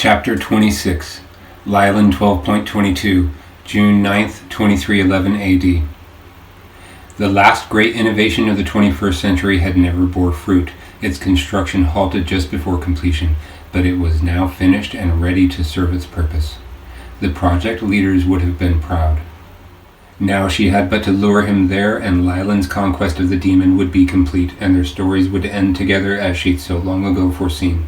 Chapter 26, Lylan 12.22, June 9th, 2311 AD. The last great innovation of the 21st century had never bore fruit. Its construction halted just before completion, but it was now finished and ready to serve its purpose. The project leaders would have been proud. Now she had but to lure him there, and Lylan's conquest of the demon would be complete, and their stories would end together as she'd so long ago foreseen.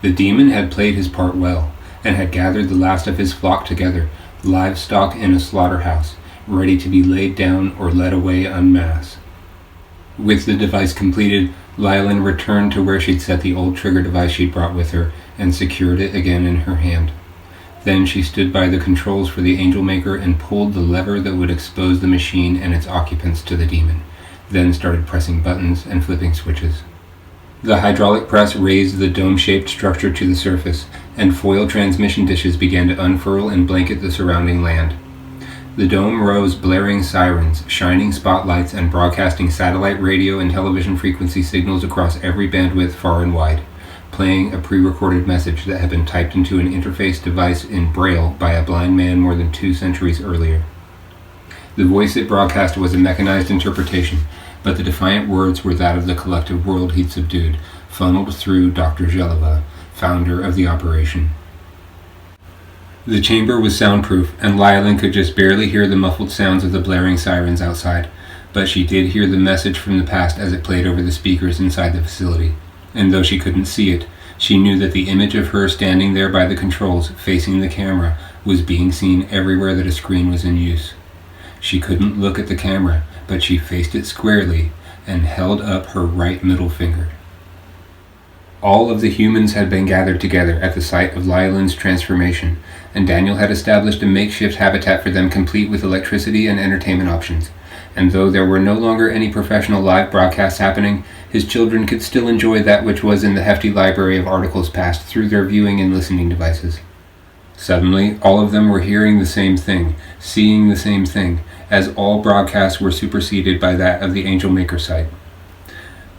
The demon had played his part well, and had gathered the last of his flock together, livestock in a slaughterhouse, ready to be laid down or led away en masse. With the device completed, Lylan returned to where she'd set the old trigger device she'd brought with her, and secured it again in her hand. Then she stood by the controls for the Angel Maker and pulled the lever that would expose the machine and its occupants to the demon, then started pressing buttons and flipping switches. The hydraulic press raised the dome-shaped structure to the surface, and foil transmission dishes began to unfurl and blanket the surrounding land. The dome rose blaring sirens, shining spotlights, and broadcasting satellite radio and television frequency signals across every bandwidth far and wide, playing a pre-recorded message that had been typed into an interface device in Braille by a blind man more than 2 centuries earlier. The voice it broadcast was a mechanized interpretation, but the defiant words were that of the collective world he'd subdued, funneled through Dr. Jeleva, founder of the operation. The chamber was soundproof, and Lylan could just barely hear the muffled sounds of the blaring sirens outside, but she did hear the message from the past as it played over the speakers inside the facility, and though she couldn't see it, she knew that the image of her standing there by the controls, facing the camera, was being seen everywhere that a screen was in use. She couldn't look at the camera, but she faced it squarely and held up her right middle finger. All of the humans had been gathered together at the site of Lylan's transformation, and Daniel had established a makeshift habitat for them complete with electricity and entertainment options. And though there were no longer any professional live broadcasts happening, his children could still enjoy that which was in the hefty library of articles passed through their viewing and listening devices. Suddenly, all of them were hearing the same thing, seeing the same thing, as all broadcasts were superseded by that of the Angel Maker site.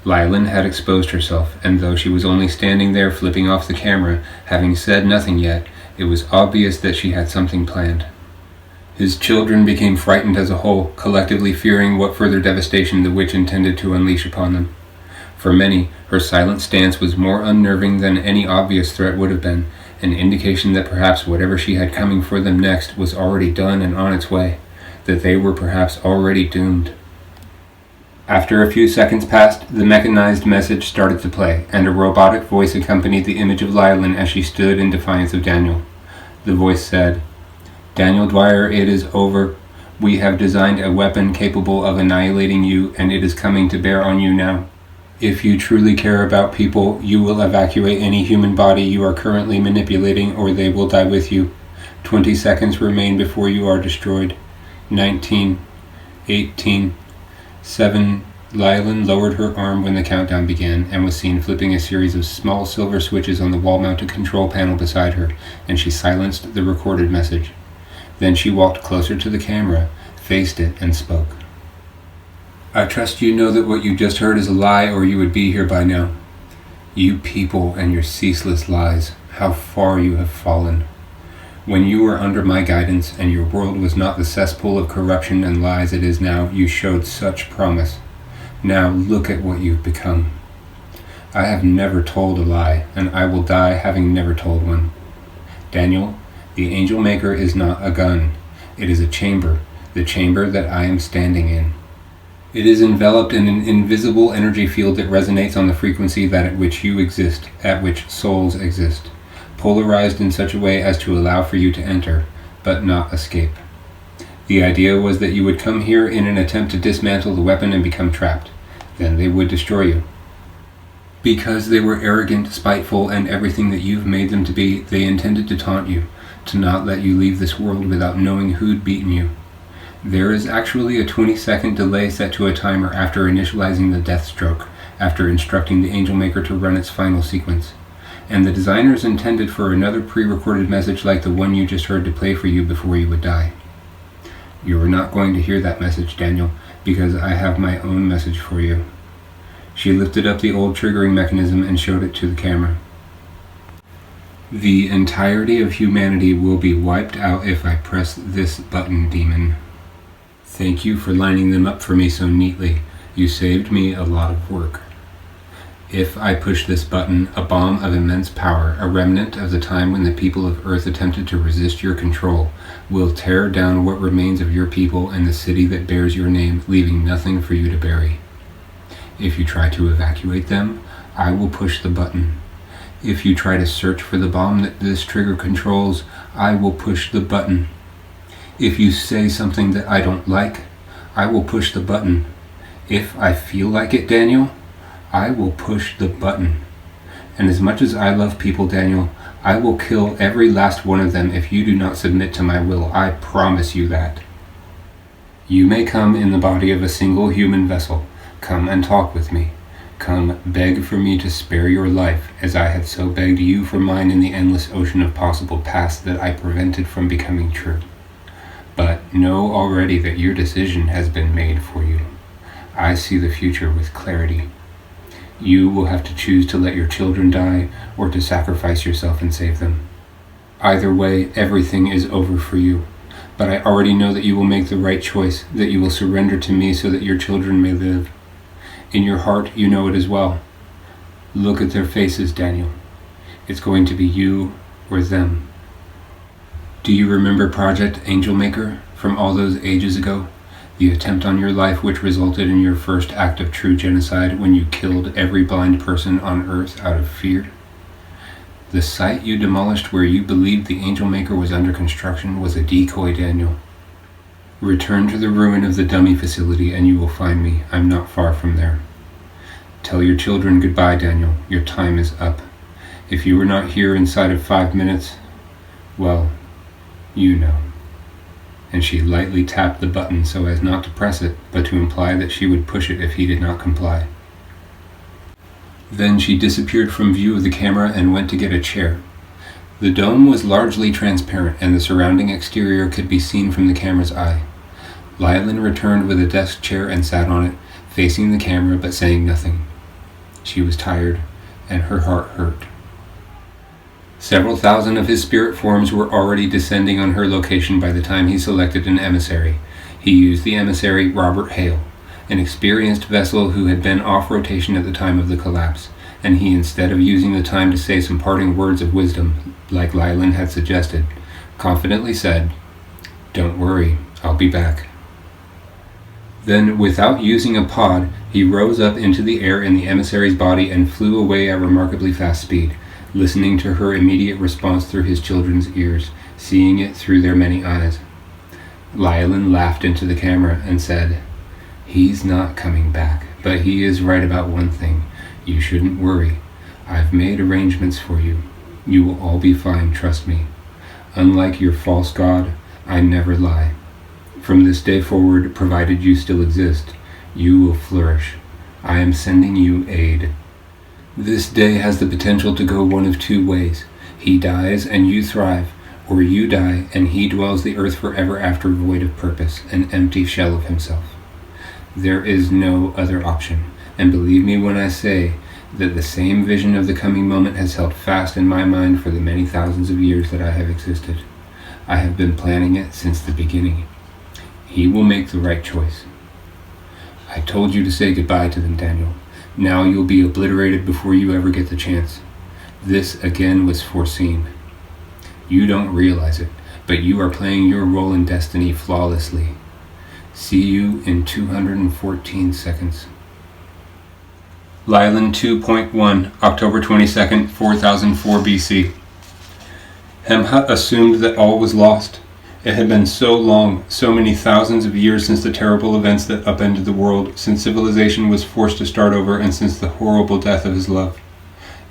Lylan had exposed herself, and though she was only standing there flipping off the camera, having said nothing yet, it was obvious that she had something planned. His children became frightened as a whole, collectively fearing what further devastation the witch intended to unleash upon them. For many, her silent stance was more unnerving than any obvious threat would have been, an indication that perhaps whatever she had coming for them next was already done and on its way, that they were perhaps already doomed. After a few seconds passed, the mechanized message started to play, and a robotic voice accompanied the image of Lylan as she stood in defiance of Daniel. The voice said, "Daniel Dwyer, it is over. We have designed a weapon capable of annihilating you, and it is coming to bear on you now. If you truly care about people, you will evacuate any human body you are currently manipulating, or they will die with you. 20 seconds remain before you are destroyed. 19, 18, 7... Lylan lowered her arm when the countdown began, and was seen flipping a series of small silver switches on the wall-mounted control panel beside her, and she silenced the recorded message. Then she walked closer to the camera, faced it, and spoke. "I trust you know that what you just heard is a lie, or you would be here by now. You people and your ceaseless lies, how far you have fallen. When you were under my guidance, and your world was not the cesspool of corruption and lies it is now, you showed such promise. Now look at what you've become. I have never told a lie, and I will die having never told one. Daniel, the Angel Maker is not a gun. It is a chamber, the chamber that I am standing in. It is enveloped in an invisible energy field that resonates on the frequency that at which you exist, at which souls exist, polarized in such a way as to allow for you to enter, but not escape. The idea was that you would come here in an attempt to dismantle the weapon and become trapped. Then they would destroy you. Because they were arrogant, spiteful, and everything that you've made them to be, they intended to taunt you, to not let you leave this world without knowing who'd beaten you. There is actually a 20-second delay set to a timer after initializing the death stroke, after instructing the Angel Maker to run its final sequence. And the designers intended for another pre-recorded message like the one you just heard to play for you before you would die. You are not going to hear that message, Daniel, because I have my own message for you." She lifted up the old triggering mechanism and showed it to the camera. The entirety of humanity will be wiped out if I press this button, demon. Thank you for lining them up for me so neatly. You saved me a lot of work. If I push this button, a bomb of immense power, a remnant of the time when the people of Earth attempted to resist your control, will tear down what remains of your people and the city that bears your name, leaving nothing for you to bury. If you try to evacuate them, I will push the button. If you try to search for the bomb that this trigger controls, I will push the button. If you say something that I don't like, I will push the button. If I feel like it, Daniel, I will push the button. And as much as I love people, Daniel, I will kill every last one of them if you do not submit to my will. I promise you that. You may come in the body of a single human vessel. Come and talk with me. Come beg for me to spare your life, as I had so begged you for mine in the endless ocean of possible past that I prevented from becoming true. But know already that your decision has been made for you. I see the future with clarity. You will have to choose to let your children die or to sacrifice yourself and save them. Either way, everything is over for you. But I already know that you will make the right choice, that you will surrender to me so that your children may live. In your heart, you know it as well. Look at their faces, Daniel. It's going to be you or them. Do you remember Project Angel Maker from all those ages ago? The attempt on your life which resulted in your first act of true genocide when you killed every blind person on Earth out of fear? The site you demolished where you believed the Angel Maker was under construction was a decoy, Daniel. Return to the ruin of the dummy facility and you will find me. I'm not far from there. Tell your children goodbye, Daniel. Your time is up. If you were not here inside of 5 minutes, well, you know. And she lightly tapped the button so as not to press it, but to imply that she would push it if he did not comply. Then she disappeared from view of the camera and went to get a chair. The dome was largely transparent, and the surrounding exterior could be seen from the camera's eye. Lylan returned with a desk chair and sat on it, facing the camera but saying nothing. She was tired, and her heart hurt. Several thousand of his spirit forms were already descending on her location by the time he selected an emissary. He used the emissary Robert Hale, an experienced vessel who had been off rotation at the time of the collapse, and he, instead of using the time to say some parting words of wisdom, like Lylan had suggested, confidently said, "Don't worry, I'll be back." Then, without using a pod, he rose up into the air in the emissary's body and flew away at remarkably fast speed, listening to her immediate response through his children's ears, seeing it through their many eyes. Lylan laughed into the camera and said, "He's not coming back, but he is right about one thing. You shouldn't worry. I've made arrangements for you. You will all be fine, trust me. Unlike your false god, I never lie. From this day forward, provided you still exist, you will flourish. I am sending you aid. This day has the potential to go one of two ways. He dies and you thrive, or you die and he dwells the earth forever after void of purpose, an empty shell of himself. There is no other option, and believe me when I say that the same vision of the coming moment has held fast in my mind for the many thousands of years that I have existed. I have been planning it since the beginning. He will make the right choice. I told you to say goodbye to them, Daniel. Now you'll be obliterated before you ever get the chance. This again was foreseen. You don't realize it, but you are playing your role in destiny flawlessly. See you in 214 seconds. Lylan 2.1, October 22nd, 4004 BC. Hemhut assumed that all was lost. It had been so long, so many thousands of years since the terrible events that upended the world, since civilization was forced to start over, and since the horrible death of his love.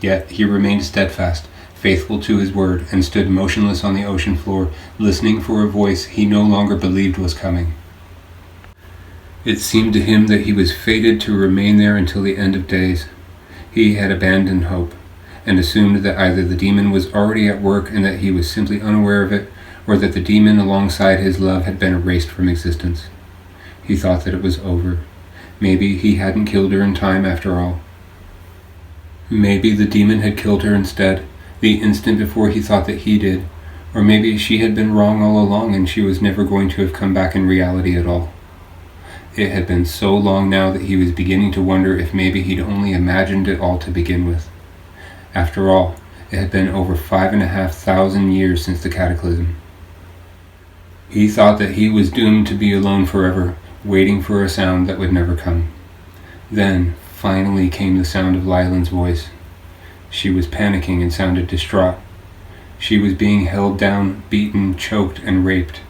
Yet he remained steadfast, faithful to his word, and stood motionless on the ocean floor, listening for a voice he no longer believed was coming. It seemed to him that he was fated to remain there until the end of days. He had abandoned hope, and assumed that either the demon was already at work and that he was simply unaware of it, or that the demon alongside his love had been erased from existence. He thought that it was over. Maybe he hadn't killed her in time after all. Maybe the demon had killed her instead, The instant before he thought that he did, or maybe she had been wrong all along and she was never going to have come back in reality at all. It had been so long now that he was beginning to wonder if maybe he'd only imagined it all to begin with. After all, it had been over 5,500 years since the cataclysm. He thought that he was doomed to be alone forever, waiting for a sound that would never come. Then, finally came the sound of Lylan's voice. She was panicking and sounded distraught. She was being held down, beaten, choked, and raped.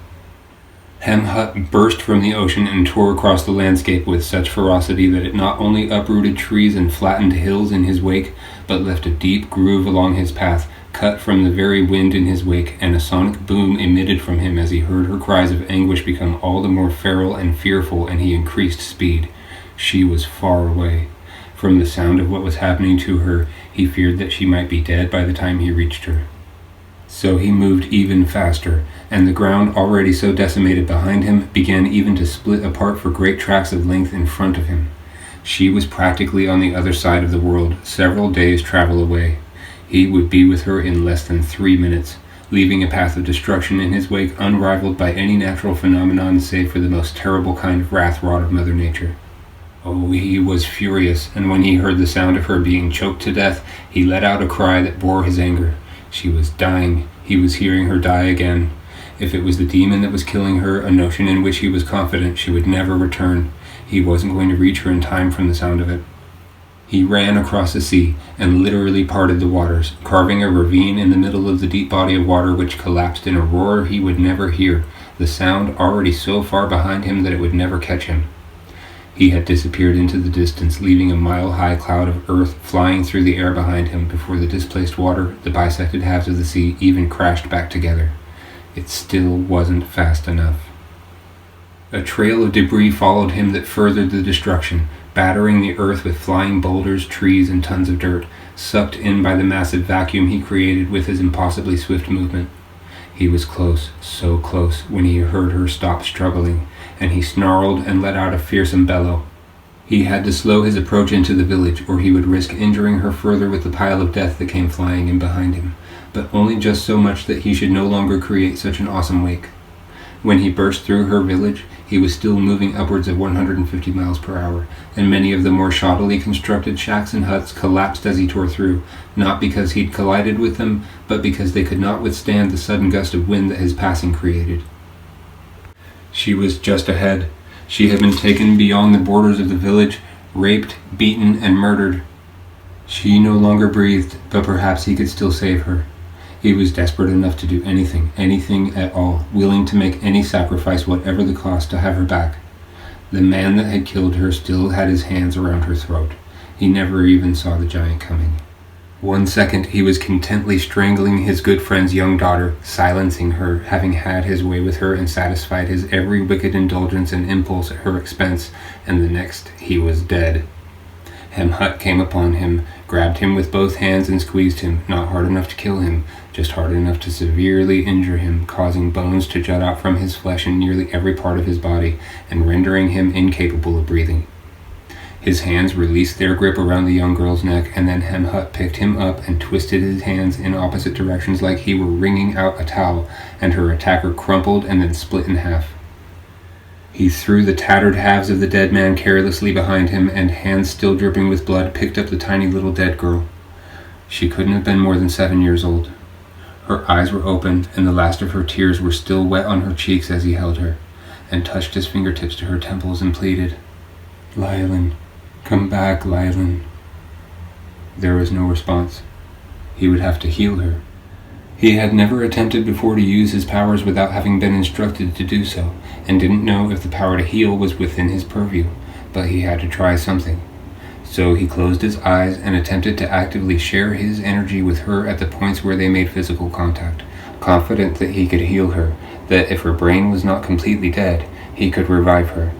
Hemhut burst from the ocean and tore across the landscape with such ferocity that it not only uprooted trees and flattened hills in his wake, but left a deep groove along his path, cut from the very wind in his wake, and a sonic boom emitted from him as he heard her cries of anguish become all the more feral and fearful, and he increased speed. She was far away. From the sound of what was happening to her, he feared that she might be dead by the time he reached her. So he moved even faster, and the ground, already so decimated behind him, began even to split apart for great tracts of length in front of him. She was practically on the other side of the world, several days' travel away. He would be with her in less than 3 minutes, leaving a path of destruction in his wake unrivaled by any natural phenomenon save for the most terrible kind of wrath wrought of Mother Nature. Oh, he was furious, and when he heard the sound of her being choked to death, he let out a cry that bore his anger. She was dying. He was hearing her die again. If it was the demon that was killing her, a notion in which he was confident she would never return, he wasn't going to reach her in time from the sound of it. He ran across the sea and literally parted the waters, carving a ravine in the middle of the deep body of water which collapsed in a roar he would never hear, the sound already so far behind him that it would never catch him. He had disappeared into the distance, leaving a mile-high cloud of earth flying through the air behind him before the displaced water, the bisected halves of the sea, even crashed back together. It still wasn't fast enough. A trail of debris followed him that furthered the destruction, battering the earth with flying boulders, trees, and tons of dirt, sucked in by the massive vacuum he created with his impossibly swift movement. He was close, so close, when he heard her stop struggling, and he snarled and let out a fearsome bellow. He had to slow his approach into the village, or he would risk injuring her further with the pile of death that came flying in behind him, but only just so much that he should no longer create such an awesome wake. When he burst through her village, he was still moving upwards of 150 miles per hour, and many of the more shoddily constructed shacks and huts collapsed as he tore through, not because he'd collided with them, but because they could not withstand the sudden gust of wind that his passing created. She was just ahead. She had been taken beyond the borders of the village, raped, beaten, and murdered. She no longer breathed, but perhaps he could still save her. He was desperate enough to do anything at all, willing to make any sacrifice, whatever the cost, to have her back. The man that had killed her still had his hands around her throat. He never even saw the giant coming. 1 second he was contently strangling his good friend's young daughter, silencing her, having had his way with her and satisfied his every wicked indulgence and impulse at her expense, and the next he was dead. Hemhut came upon him, grabbed him with both hands and squeezed him, not hard enough to kill him, just hard enough to severely injure him, causing bones to jut out from his flesh in nearly every part of his body, and rendering him incapable of breathing. His hands released their grip around the young girl's neck, and then Hemhut picked him up and twisted his hands in opposite directions like he were wringing out a towel, and her attacker crumpled and then split in half. He threw the tattered halves of the dead man carelessly behind him, and hands still dripping with blood picked up the tiny little dead girl. She couldn't have been more than 7 years old. Her eyes were open, and the last of her tears were still wet on her cheeks as he held her, and touched his fingertips to her temples and pleaded, "Lylan, come back, Lylan." There was no response. He would have to heal her. He had never attempted before to use his powers without having been instructed to do so, and didn't know if the power to heal was within his purview, but he had to try something. So he closed his eyes and attempted to actively share his energy with her at the points where they made physical contact, confident that he could heal her, that if her brain was not completely dead, he could revive her.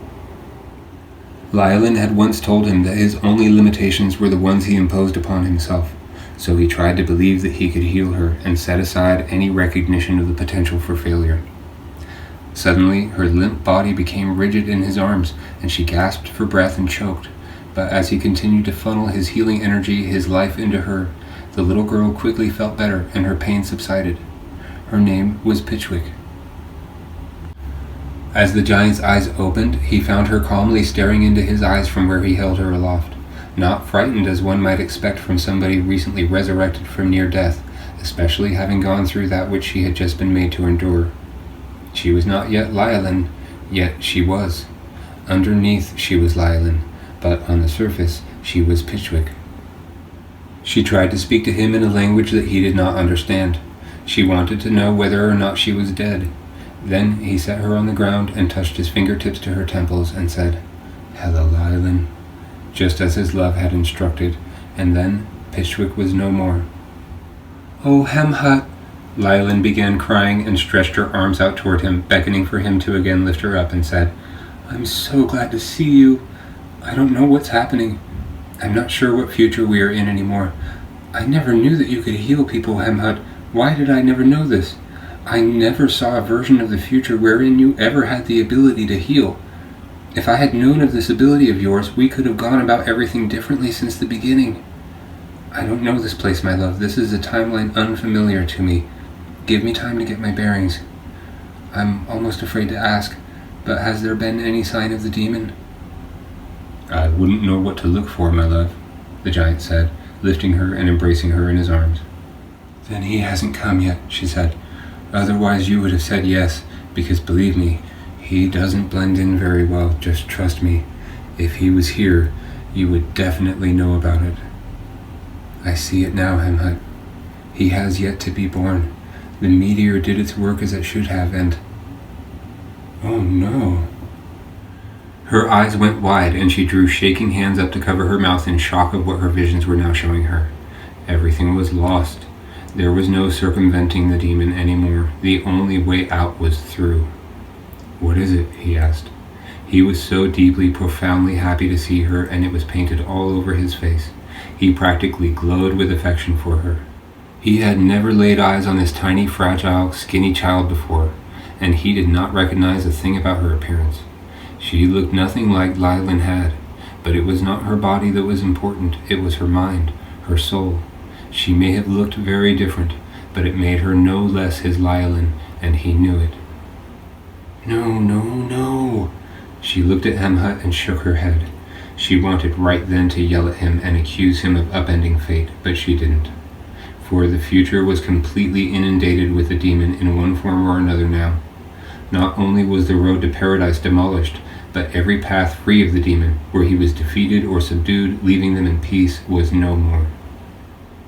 Lylan had once told him that his only limitations were the ones he imposed upon himself, so he tried to believe that he could heal her and set aside any recognition of the potential for failure. Suddenly, her limp body became rigid in his arms, and she gasped for breath and choked. But as he continued to funnel his healing energy, his life into her, The little girl quickly felt better, and her pain subsided. Her name was Pitchwick. As the giant's eyes opened, he found her calmly staring into his eyes from where he held her aloft, not frightened as one might expect from somebody recently resurrected from near death, especially having gone through that which she had just been made to endure. She was not yet Lylin, yet she was. Underneath she was Lylin, but on the surface she was Pitchwick. She tried to speak to him in a language that he did not understand. She wanted to know whether or not she was dead. Then he set her on the ground and touched his fingertips to her temples and said, "Hello, Lylin," just as his love had instructed, and then Pitchwick was no more. "Oh, Hemhut!" Lylin began crying and stretched her arms out toward him, beckoning for him to again lift her up, and said, "I'm so glad to see you. I don't know what's happening. I'm not sure what future we are in anymore. I never knew that you could heal people, Hemhut. Why did I never know this? I never saw a version of the future wherein you ever had the ability to heal. If I had known of this ability of yours, we could have gone about everything differently since the beginning. I don't know this place, my love. This is a timeline unfamiliar to me. Give me time to get my bearings. I'm almost afraid to ask, but has there been any sign of the demon?" "I wouldn't know what to look for, my love," the giant said, lifting her and embracing her in his arms. "Then he hasn't come yet," she said. "Otherwise you would have said yes, because believe me, he doesn't blend in very well, just trust me. If he was here, you would definitely know about it." "I see it now, Hemhut. He has yet to be born. The meteor did its work as it should have, and..." "Oh no." Her eyes went wide, and she drew shaking hands up to cover her mouth in shock of what her visions were now showing her. Everything was lost. There was no circumventing the demon anymore. The only way out was through. "What is it?" he asked. He was so deeply, profoundly happy to see her, and it was painted all over his face. He practically glowed with affection for her. He had never laid eyes on this tiny, fragile, skinny child before, and he did not recognize a thing about her appearance. She looked nothing like Lylin had, but it was not her body that was important. It was her mind, her soul. She may have looked very different, but it made her no less his Lylin, and he knew it. "No, no, no." She looked at Hemhut and shook her head. She wanted right then to yell at him and accuse him of upending fate, but she didn't. For the future was completely inundated with the demon in one form or another now. Not only was the road to paradise demolished, but every path free of the demon, where he was defeated or subdued, leaving them in peace, was no more.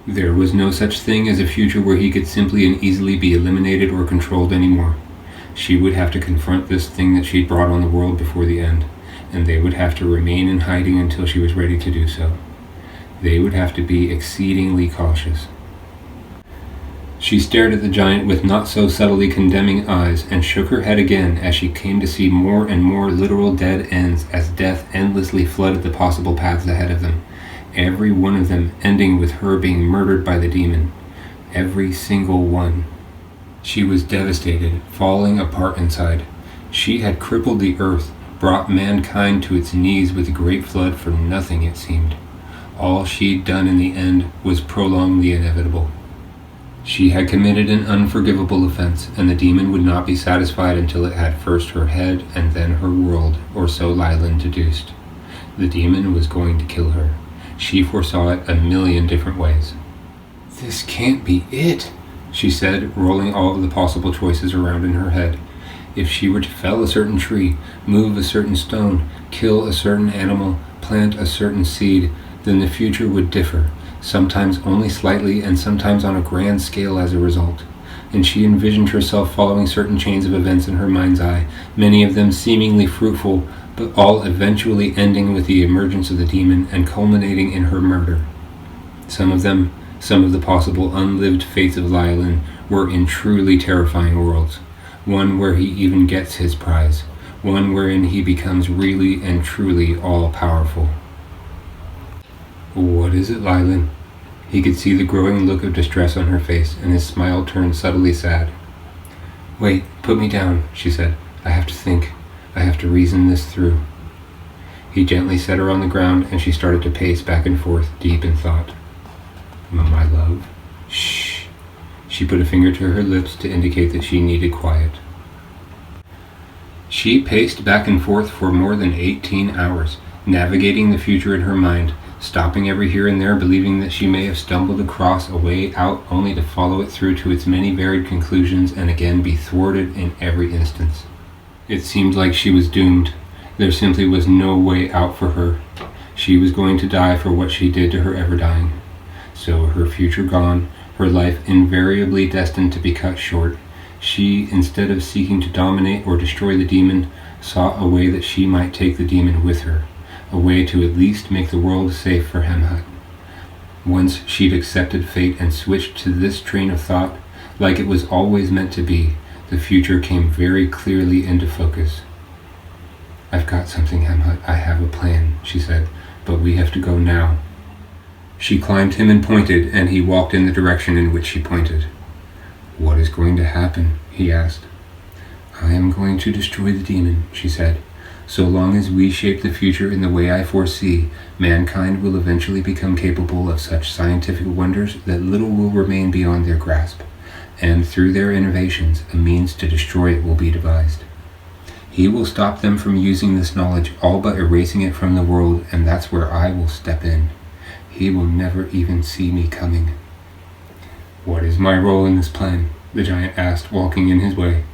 There was no such thing as a future where he could simply and easily be eliminated or controlled anymore. She would have to confront this thing that she'd brought on the world before the end, and they would have to remain in hiding until she was ready to do so. They would have to be exceedingly cautious. She stared at the giant with not so subtly condemning eyes, and shook her head again as she came to see more and more literal dead ends as death endlessly flooded the possible paths ahead of them, every one of them ending with her being murdered by the demon. Every single one. She was devastated, falling apart inside. She had crippled the earth, brought mankind to its knees with the great flood for nothing, it seemed. All she'd done in the end was prolong the inevitable. She had committed an unforgivable offense, and the demon would not be satisfied until it had first her head and then her world, or so Lylin deduced. The demon was going to kill her. She foresaw it a million different ways. "This can't be it," she said, rolling all of the possible choices around in her head. If she were to fell a certain tree, move a certain stone, kill a certain animal, plant a certain seed, then the future would differ, sometimes only slightly and sometimes on a grand scale as a result. And she envisioned herself following certain chains of events in her mind's eye, many of them seemingly fruitful, but all eventually ending with the emergence of the demon and culminating in her murder. Some of the possible unlived fates of Lylin, were in truly terrifying worlds. One where he even gets his prize. One wherein he becomes really and truly all-powerful. "What is it, Lylin?" He could see the growing look of distress on her face, and his smile turned subtly sad. "Wait, put me down," she said. "I have to think. I have to reason this through." He gently set her on the ground, and she started to pace back and forth, deep in thought. My love. Shh. She put a finger to her lips to indicate that she needed quiet. She paced back and forth for more than 18 hours, navigating the future in her mind, stopping every here and there, believing that she may have stumbled across a way out only to follow it through to its many varied conclusions and again be thwarted in every instance. It seemed like she was doomed. There simply was no way out for her. She was going to die for what she did to her ever dying. So, her future gone, her life invariably destined to be cut short, she, instead of seeking to dominate or destroy the demon, sought a way that she might take the demon with her, a way to at least make the world safe for Hemhut. Once she'd accepted fate and switched to this train of thought, like it was always meant to be, the future came very clearly into focus. "I've got something, Hemhut. I have a plan," she said, "but we have to go now." She climbed him and pointed, and he walked in the direction in which she pointed. "What is going to happen?" he asked. "I am going to destroy the demon," she said. "So long as we shape the future in the way I foresee, mankind will eventually become capable of such scientific wonders that little will remain beyond their grasp, and through their innovations, a means to destroy it will be devised. He will stop them from using this knowledge, all but erasing it from the world, and that's where I will step in. He will never even see me coming." "What is my role in this plan?" the giant asked, walking in his way.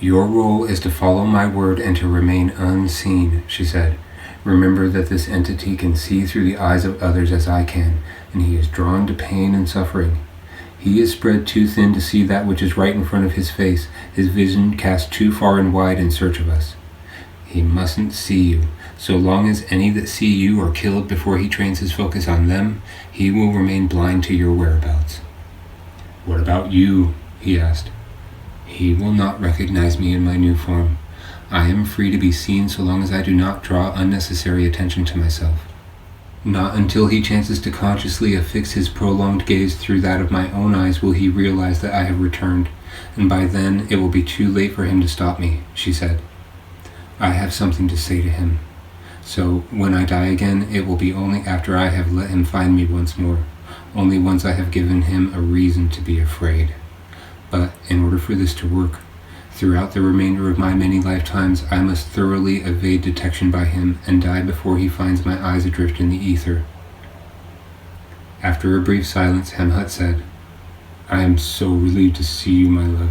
"Your role is to follow my word and to remain unseen," she said. "Remember that this entity can see through the eyes of others as I can, and he is drawn to pain and suffering. He is spread too thin to see that which is right in front of his face, his vision cast too far and wide in search of us. He mustn't see you. So long as any that see you are killed before he trains his focus on them, he will remain blind to your whereabouts." "What about you?" he asked. "He will not recognize me in my new form. I am free to be seen so long as I do not draw unnecessary attention to myself. Not until he chances to consciously affix his prolonged gaze through that of my own eyes will he realize that I have returned, and by then it will be too late for him to stop me," she said. "I have something to say to him. So when I die again, it will be only after I have let him find me once more, only once I have given him a reason to be afraid. But in order for this to work, throughout the remainder of my many lifetimes, I must thoroughly evade detection by him and die before he finds my eyes adrift in the ether." After a brief silence, Hemhut said, "I am so relieved to see you, my love.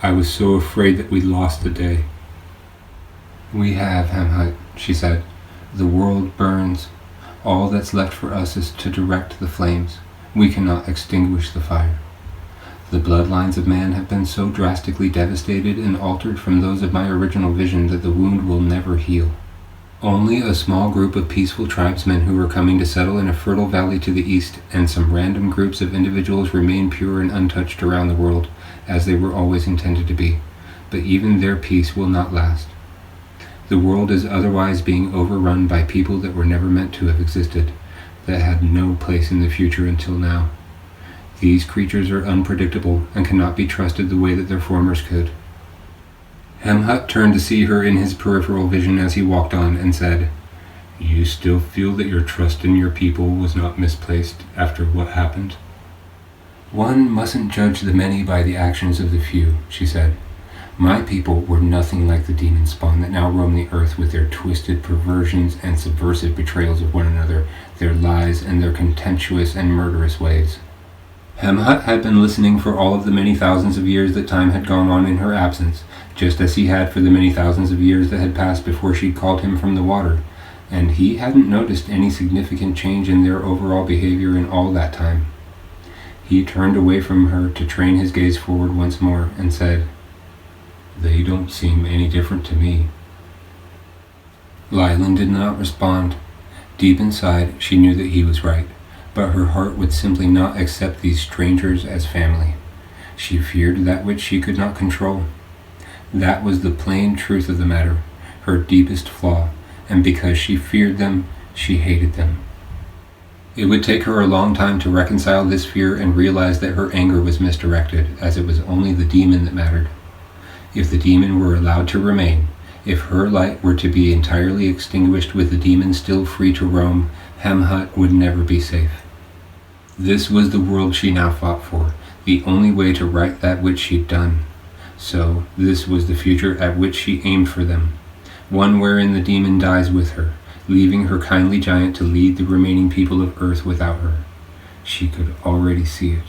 I was so afraid that we'd lost the day." "We have, Hemhut," she said. "The world burns. All that's left for us is to direct the flames. We cannot extinguish the fire. The bloodlines of man have been so drastically devastated and altered from those of my original vision that the wound will never heal. Only a small group of peaceful tribesmen who are coming to settle in a fertile valley to the east, and some random groups of individuals remain pure and untouched around the world, as they were always intended to be. But even their peace will not last. The world is otherwise being overrun by people that were never meant to have existed, that had no place in the future until now. These creatures are unpredictable and cannot be trusted the way that their formers could." Hemhut turned to see her in his peripheral vision as he walked on and said, "You still feel that your trust in your people was not misplaced after what happened?" "One mustn't judge the many by the actions of the few," she said. "My people were nothing like the demon spawn that now roam the earth with their twisted perversions and subversive betrayals of one another, their lies and their contemptuous and murderous ways." Hemhut had been listening for all of the many thousands of years that time had gone on in her absence, just as he had for the many thousands of years that had passed before she'd called him from the water, and he hadn't noticed any significant change in their overall behavior in all that time. He turned away from her to train his gaze forward once more and said, "They don't seem any different to me." Lylan did not respond. Deep inside, she knew that he was right, but her heart would simply not accept these strangers as family. She feared that which she could not control. That was the plain truth of the matter, her deepest flaw, and because she feared them, she hated them. It would take her a long time to reconcile this fear and realize that her anger was misdirected, as it was only the demon that mattered. If the demon were allowed to remain, if her light were to be entirely extinguished with the demon still free to roam, Hemhut would never be safe. This was the world she now fought for, the only way to right that which she'd done. So this was the future at which she aimed for them, one wherein the demon dies with her, leaving her kindly giant to lead the remaining people of Earth without her. She could already see it.